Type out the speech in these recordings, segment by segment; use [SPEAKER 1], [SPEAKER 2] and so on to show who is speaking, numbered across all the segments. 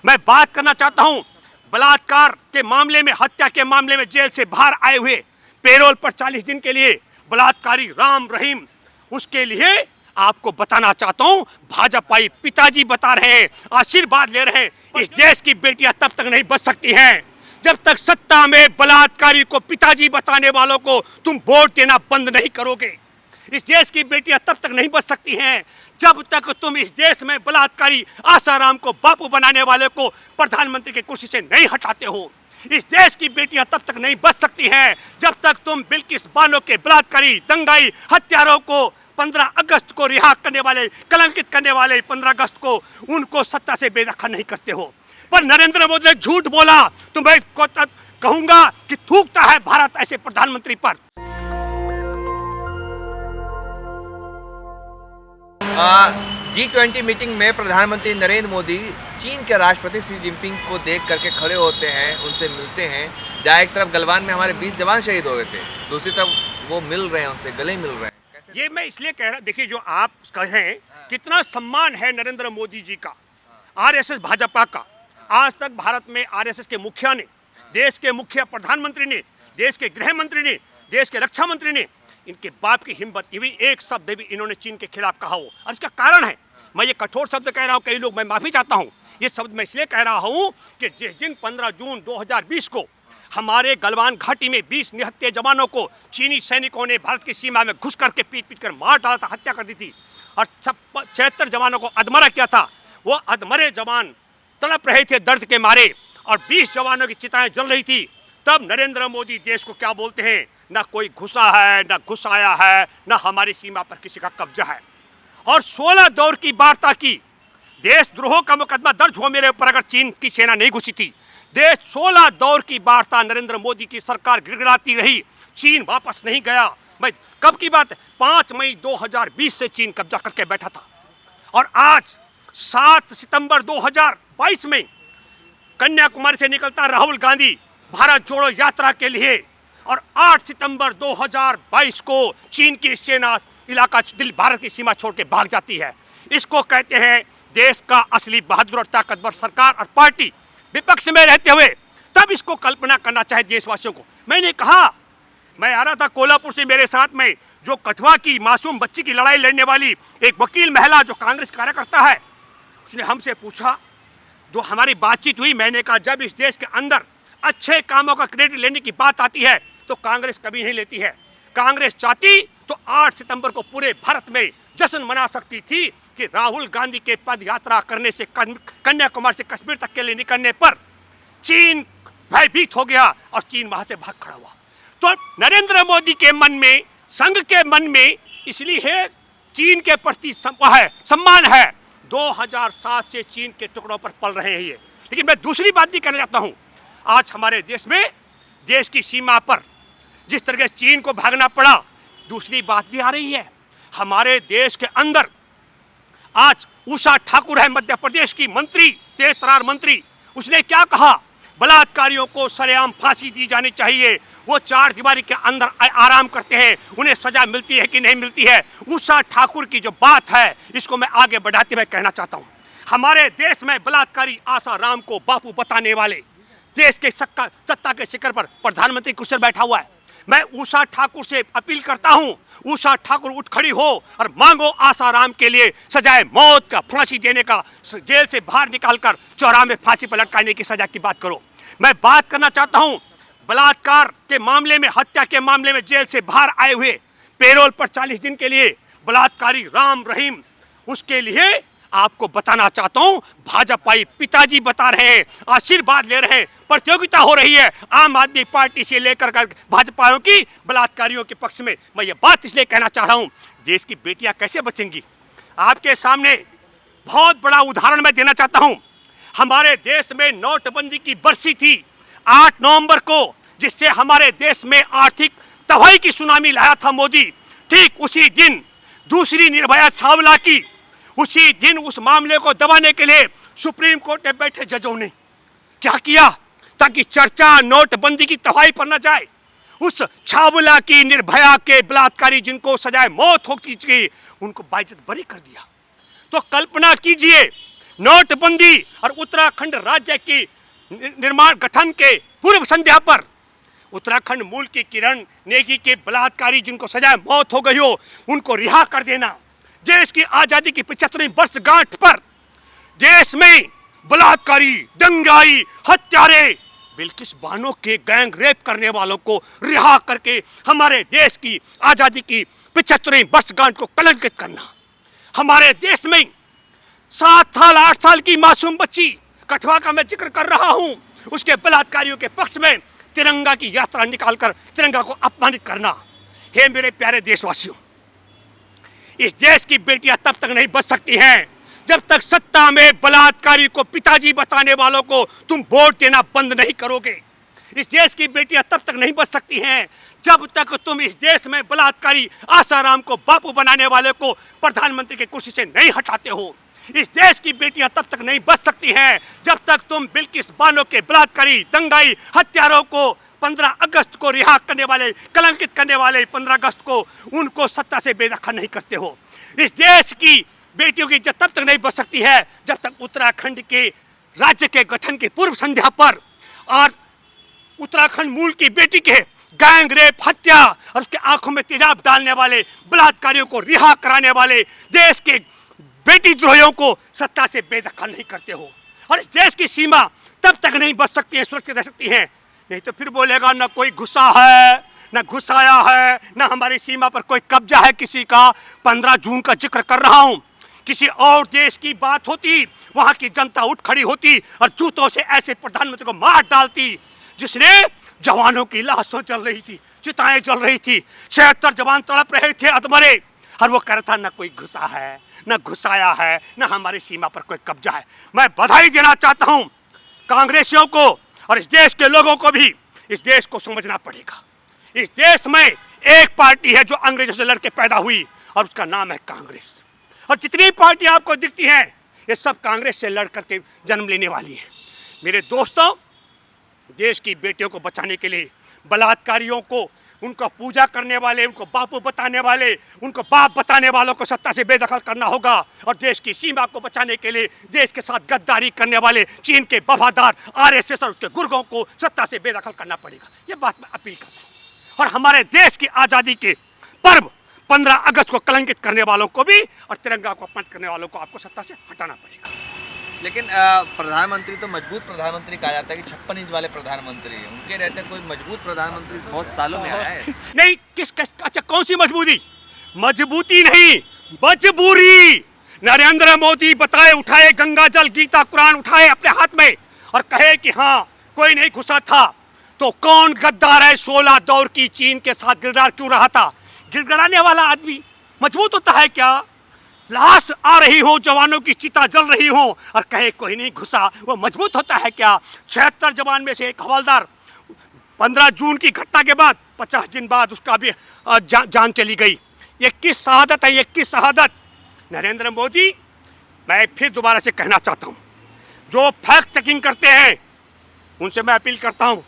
[SPEAKER 1] मैं बात करना चाहता हूं बलात्कार के मामले में, हत्या के मामले में जेल से बाहर आए हुए, पेरोल पर 40 दिन के लिए बलात्कारी राम रहीम, उसके लिए आपको बताना चाहता हूं, भाजपाई पिताजी बता रहे हैं, आशीर्वाद ले रहे हैं। इस देश की बेटियां तब तक नहीं बच सकती हैं जब तक सत्ता में बलात्कारी को पिताजी बताने वालों को तुम वोट देना बंद नहीं करोगे। इस देश की बेटियां तब तक नहीं बच सकती हैं जब तक तुम इस देश में बलात्कारी आसाराम को बापू बनाने वाले को प्रधानमंत्री की कुर्सी से नहीं हटाते हो। इस देश की बेटियां तब तक नहीं बच सकती हैं जब तक तुम बिल्किस बानो के बलात्कारी, दंगाई, हत्यारों को 15 अगस्त को रिहा करने वाले, कलंकित करने वाले 15 अगस्त को उनको सत्ता से बेदखल नहीं करते हो। पर नरेंद्र मोदी ने झूठ बोला तो मैं कहूंगा कि थूकता है भारत ऐसे प्रधानमंत्री पर।
[SPEAKER 2] G20 मीटिंग में प्रधानमंत्री नरेंद्र मोदी चीन के राष्ट्रपति शी जिनपिंग को देख करके खड़े होते हैं, उनसे मिलते हैं। जहाँ एक तरफ गलवान में हमारे 20 जवान शहीद हो गए थे, दूसरी तरफ वो मिल रहे हैं, उनसे गले मिल रहे हैं।
[SPEAKER 1] ये मैं इसलिए कह रहा, देखिए जो आप कहें कितना सम्मान है नरेंद्र मोदी जी का, आरएसएस भाजपा का। आज तक भारत में आरएसएस के मुखिया ने, देश के मुखिया प्रधानमंत्री ने, देश के गृह मंत्री ने, देश के रक्षा मंत्री ने, इनके बाप की हिम्मत नहीं हुई एक शब्द भी इन्होंने चीन के खिलाफ कहा हो। और इसका कारण है, मैं ये कठोर शब्द कह रहा हूँ, कई लोग, मैं माफी चाहता हूँ, ये शब्द मैं इसलिए कह रहा हूँ कि जिस दिन 15 जून 2020 को हमारे गलवान घाटी में 20 निहत्थे जवानों को चीनी सैनिकों ने भारत की सीमा में घुस करके पीट कर मार डाला था, हत्या कर दी थी, और 76 जवानों को अधमरा किया था। वो अधमरे जवान तड़प रहे थे दर्द के मारे और 20 जवानों की चिताएं जल रही थी। तब नरेंद्र मोदी देश को क्या बोलते हैं, ना कोई घुसा है, ना घुस आया है, ना हमारी सीमा पर किसी का कब्जा है। और 16 दौर की वार्ता की, देशद्रोह का मुकदमा दर्ज हो मेरे ऊपर अगर चीन की सेना नहीं घुसी थी। 16 दौर की वार्ता नरेंद्र मोदी की सरकार गिड़गिड़ाती रही, चीन वापस नहीं गया। मैं कब की बात है, 5 मई 2020 से चीन कब्जा करके बैठा था। और आज 7 सितंबर 2022 में कन्याकुमारी से निकलता राहुल गांधी भारत जोड़ो यात्रा के लिए, और 8 सितंबर 2022 को चीन की सेना इलाका भारत की सीमा छोड़ के भाग जाती है। इसको कहते हैं देश का असली बहादुर और ताकतवर सरकार और पार्टी विपक्ष में रहते हुए। तब इसको कल्पना करना चाहिए देशवासियों को। मैंने कहा, मैं आ रहा था कोल्हापुर से, मेरे साथ में जो कठुआ की मासूम बच्ची की लड़ाई लड़ने वाली एक वकील महिला जो कांग्रेस कार्यकर्ता है, उसने हमसे पूछा, जो हमारी बातचीत हुई, मैंने कहा जब इस देश के अंदर अच्छे कामों का क्रेडिट लेने की बात आती है तो कांग्रेस कभी नहीं लेती है। कांग्रेस चाहती तो 8 सितंबर को पूरे भारत में जश्न मना सकती थी कि राहुल गांधी के पद यात्रा करने से, कन्याकुमारी से कश्मीर तक के लिए निकलने पर चीन भयभीत हो गया और चीन वहां से भाग खड़ा हुआ। तो नरेंद्र मोदी के मन में, संघ के मन में इसलिए है चीन के प्रति सम्मान है। 2007 से चीन के टुकड़ों पर पल रहे हैं ये। लेकिन मैं दूसरी बात भी कहना चाहता हूं, आज हमारे देश में, देश की सीमा पर जिस तरह से चीन को भागना पड़ा, दूसरी बात भी आ रही है। हमारे देश के अंदर आज उषा ठाकुर है, मध्य प्रदेश की मंत्री, तेज तर्रार मंत्री, उसने क्या कहा, बलात्कारियों को सरेआम फांसी दी जानी चाहिए। वो 4 दीवारी के अंदर आराम करते हैं, उन्हें सजा मिलती है कि नहीं मिलती है। उषा ठाकुर की जो बात है, इसको मैं आगे बढ़ाते हुए कहना चाहता हूँ, हमारे देश में बलात्कारी आसाराम को बापू बताने वाले, देश के सत्ता के शिखर पर प्रधानमंत्री कुर्सी पर बैठा हुआ है। मैं उषा ठाकुर से अपील करता हूं, उषा ठाकुर उठ खड़ी हो और मांगो आसाराम के लिए सजाए मौत का, फांसी देने का, जेल से बाहर निकालकर चौराहे में फांसी पर लटकाने की सजा की बात करो। मैं बात करना चाहता हूं बलात्कार के मामले में, हत्या के मामले में जेल से बाहर आए हुए, पेरोल पर 40 दिन के लिए बलात्कारी राम रहीम, उसके लिए आपको बताना चाहता हूं, भाजपाई पिताजी बता रहे हैं, आशीर्वाद ले रहे हैं, प्रतियोगिता हो रही है आम आदमी पार्टी से लेकर भाजपाओं की बलात्कारियों के पक्ष में। मैं ये बात इसलिए कहना चाह रहा हूं, देश की बेटियां कैसे बचेंगी। आपके सामने बहुत बड़ा उदाहरण मैं देना चाहता हूं। हमारे देश में नोटबंदी की बरसी थी 8 नवंबर को, जिससे हमारे देश में आर्थिक तबाही की सुनामी लाया था मोदी। ठीक उसी दिन दूसरी निर्भया छावला की, उसी दिन उस मामले को दबाने के लिए सुप्रीम कोर्ट में बैठे जजों ने क्या किया, ताकि चर्चा नोटबंदी की तबाही पर न जाए, उस छावला की, निर्भया के बलात्कारी जिनको सजाए मौत हो चुकी, उनको बाइज्जत बरी कर दिया। तो कल्पना कीजिए नोटबंदी और उत्तराखंड राज्य की निर्माण गठन के पूर्व संध्या पर उत्तराखंड मूल की किरण नेगी के बलात्कारी जिनको सजाए मौत हो गई हो उनको रिहा कर देना। देश की आजादी की 75वीं वर्षगांठ पर देश में बलात्कारी, दंगाई, हत्यारे, बिल्किस बानो के गैंग रेप करने वालों को रिहा करके हमारे देश की आजादी की 75वीं वर्षगांठ को कलंकित करना। हमारे देश में 7 साल 8 साल की मासूम बच्ची कठवा का मैं जिक्र कर रहा हूं, उसके बलात्कारियों के पक्ष में तिरंगा की यात्रा निकालकर तिरंगा को अपमानित करना। हे मेरे प्यारे देशवासियों, इस देश की बेटियां तब तक नहीं बच सकती हैं जब तक सत्ता में बलात्कारी को पिताजी बताने वालों को तुम वोट देना बंद नहीं करोगे। इस देश की बेटियां तब तक नहीं बच सकती हैं जब तक तुम इस देश में बलात्कारी आसाराम को बापू बनाने वाले को प्रधानमंत्री की कुर्सी से नहीं हटाते हो। इस देश की बेटियां तब तक नहीं बच सकती हैं जब तक तुम बिल्किस बानो के बलात्कारी, दंगाई, हत्यारों को 15 अगस्त को रिहा करने वाले, कलंकित करने वाले 15 अगस्त को उनको सत्ता से बेदखल नहीं करते हो। इस देश की बेटियों की इज्जत तब तक नहीं बच सकती है जब तक उत्तराखंड के राज्य के गठन की पूर्व संध्या पर और उत्तराखंड मूल की बेटी के गैंग रेप, हत्या और उसके आंखों में तेजाब डालने वाले बलात्कारियों को रिहा कराने वाले देश के बेटी द्रोहियों को सत्ता से बेदखल नहीं करते हो। और इस देश की सीमा तब तक नहीं बच सकती है, सुरक्षित रह सकती है, नहीं तो फिर बोलेगा ना कोई गुस्सा है, ना घुसाया है, ना हमारी सीमा पर कोई कब्जा है किसी का। 15 जून का जिक्र कर रहा हूं, किसी और देश की बात होती, वहां की जनता उठ खड़ी होती और जूतों से ऐसे प्रधानमंत्री को मार डालती जिसने जवानों की लाशों जल रही थी, चिताएं जल रही थी, 76 जवान तड़प रहे थे अधमरे, और वो कह रहा था ना कोई घुसा है, ना घुसाया है, ना हमारी सीमा पर कोई कब्जा है। मैं बधाई देना चाहता हूं कांग्रेसियों को और इस देश के लोगों को भी। इस देश को समझना पड़ेगा, इस देश में एक पार्टी है जो अंग्रेजों से लड़के पैदा हुई और उसका नाम है कांग्रेस। और जितनी पार्टियां आपको दिखती हैं ये सब कांग्रेस से लड़ करके जन्म लेने वाली है। मेरे दोस्तों, देश की बेटियों को बचाने के लिए बलात्कारियों को, उनको पूजा करने वाले, उनको बापू बताने वाले, उनको बाप बताने वालों को सत्ता से बेदखल करना होगा। और देश की सीमा को बचाने के लिए देश के साथ गद्दारी करने वाले चीन के वफादार आरएसएस और उसके गुर्गों को सत्ता से बेदखल करना पड़ेगा। ये बात मैं अपील करता हूँ। और हमारे देश की आज़ादी के पर्व 15 अगस्त को कलंकित करने वालों को भी और तिरंगा को अपमानित करने वालों को आपको सत्ता से हटाना पड़ेगा।
[SPEAKER 2] लेकिन प्रधानमंत्री तो मजबूत प्रधानमंत्री कहा जाता है कि 56 इंच वाले प्रधानमंत्री हैं, उनके रहते कोई मजबूत प्रधानमंत्री बहुत सालों में आया है।
[SPEAKER 1] नहीं, अच्छा कौन सी मजबूती? मजबूती नहीं, मजबूरी। नरेंद्र मोदी बताए, उठाए गंगा जल, गीता, कुरान उठाए अपने हाथ में और कहे कि हाँ कोई नहीं घुसा था, तो कौन गद्दार है? 16 दौर की चीन के साथ गिरदार क्यों रहा था? गिड़गिड़ाने वाला आदमी मजबूत होता है क्या? लाश आ रही हो, जवानों की चिता जल रही हो और कहे कोई नहीं घुसा, वो मजबूत होता है क्या? 76 जवान में से एक हवलदार 15 जून की घटना के बाद 50 दिन बाद उसका भी जान चली गई। ये किस शहादत है? ये किस शहादत? नरेंद्र मोदी, मैं फिर दोबारा से कहना चाहता हूँ, जो फैक्ट चेकिंग करते हैं उनसे मैं अपील करता हूँ,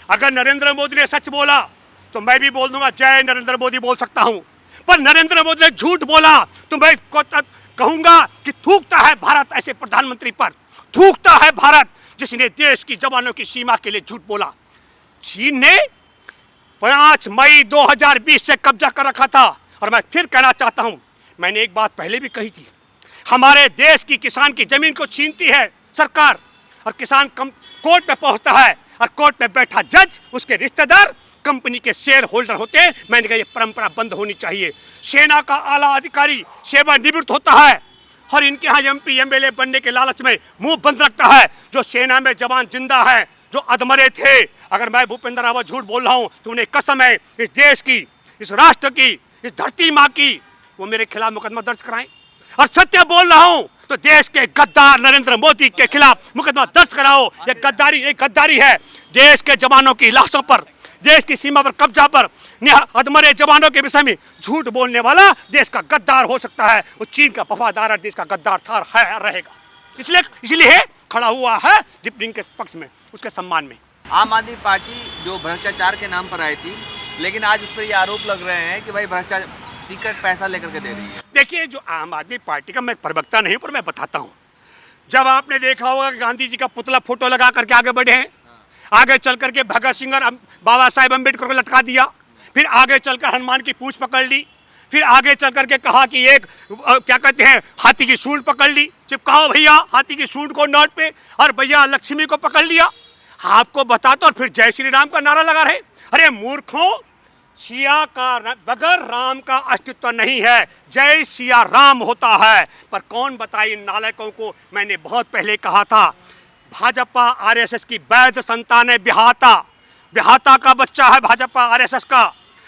[SPEAKER 1] अगर नरेंद्र मोदी ने सच बोला तो मैं भी बोल दूंगा जय नरेंद्र मोदी बोल सकता हूँ, पर नरेंद्र मोदी ने झूठ बोला तो मैं कहूंगा कि थूकता है भारत ऐसे प्रधानमंत्री पर, थूकता है भारत जिसने देश की जवानों की सीमा के लिए झूठ बोला। चीन ने 5 मई 2020 से कब्जा कर रखा था और मैं फिर कहना चाहता हूं, मैंने एक बात पहले भी कही थी, हमारे देश की किसान की जमीन को छीनती है सरकार और किसान कोर्ट में पहुंचता है और कोर्ट में बैठा जज उसके रिश्तेदार कंपनी के शेयर होल्डर होते हैं। मैंने कहा ये परंपरा बंद होनी चाहिए। सेना का आला अधिकारी सेवानिवृत्त होता है और इनके यहाँ एमपी एमएलए बनने के लालच में मुंह बंद रखता है। जो सेना में जवान जिंदा है, जो अधमरे थे, अगर मैं भूपेंद्र रावत झूठ बोल रहा हूँ तो उन्हें कसम है इस देश की, इस राष्ट्र की, इस धरती माँ की, वो मेरे खिलाफ मुकदमा दर्ज कराएं। और सत्य बोल रहा हूँ तो देश के गद्दार नरेंद्र मोदी के खिलाफ मुकदमा दर्ज कराओ। ये गद्दारी है। देश के जवानों की लाशों पर, देश की सीमा पर कब्जा पर, अधमरे जवानों के विषय में झूठ बोलने वाला देश का गद्दार हो सकता है। वो चीन का वफादार देश का गद्दार था, है, रहेगा। इसलिए खड़ा हुआ है जिप्रिंग के पक्ष में, उसके सम्मान में।
[SPEAKER 2] आम आदमी पार्टी जो भ्रष्टाचार के नाम पर आई थी, लेकिन आज उस पर ये आरोप लग रहे हैं कि भाई भ्रष्टाचार टिकट पैसा लेकर के दे रही है।
[SPEAKER 1] देखिए, जो आम आदमी पार्टी का, मैं प्रवक्ता नहीं पर मैं बताता हूँ, जब आपने देखा होगा कि गांधी जी का पुतला फोटो लगा करके आगे बढ़े हैं, आगे चल करके भगत सिंह और बाबा साहेब अम्बेडकर को लटका दिया, फिर आगे चलकर हनुमान की पूंछ पकड़ ली, फिर आगे चल करके कहा कि एक क्या कहते हैं हाथी की सूंड पकड़ ली, चिपकाओ भैया हाथी की सूंड को नोट पे, और भैया लक्ष्मी को पकड़ लिया। आपको बताता और फिर जय श्री राम का नारा लगा रहे। अरे मूर्खों, सिया का बगैर राम का अस्तित्व नहीं है, जय सिया राम होता है। पर कौन बताए इन नालायकों को। मैंने बहुत पहले कहा था, भाजपा आरएसएस की वैध संतान है, बिहाता का बच्चा है भाजपा आरएसएस का,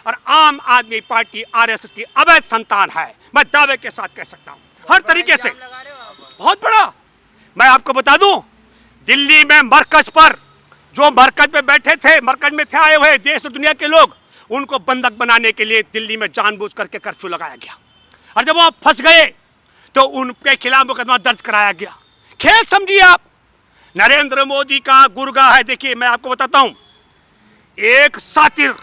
[SPEAKER 1] और आम आदमी पार्टी आरएसएस की अवैध संतान है। मैं दावे के साथ कह सकता हूं, हर तरीके से बहुत बड़ा। मैं आपको बता दूं, दिल्ली में मरकज पर जो मरकज में बैठे थे, मरकज में थे आए हुए देश और दुनिया के लोग, उनको बंधक बनाने के लिए दिल्ली में जानबूझ करके कर्फ्यू लगाया गया, और जब वो फंस गए तो उनके खिलाफ मुकदमा दर्ज कराया गया। खेल समझिए आप, नरेंद्र मोदी का गुरगा है। देखिए मैं आपको बताता हूं, एक सातिर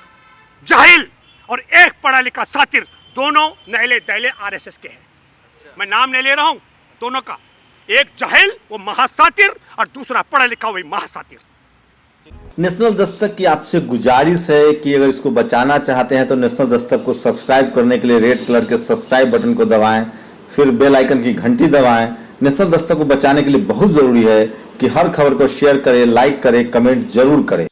[SPEAKER 1] जाहिल और एक पढ़ा लिखा सातिर, दोनों नहले दहले आरएसएस के हैं। मैं नाम नहीं ले रहा हूं दोनों का, एक जाहिल वो महासातिर और दूसरा पढ़ा लिखा वही महासातिर।
[SPEAKER 3] नेशनल दस्तक की आपसे गुजारिश है कि अगर इसको बचाना चाहते हैं तो नेशनल दस्तक को सब्सक्राइब करने के लिए रेड कलर के सब्सक्राइब बटन को दबाएं, फिर बेल आइकन की घंटी दबाएं। नेशनल दस्तक को बचाने के लिए बहुत जरूरी है कि हर खबर को शेयर करें, लाइक करें, कमेंट जरूर करें।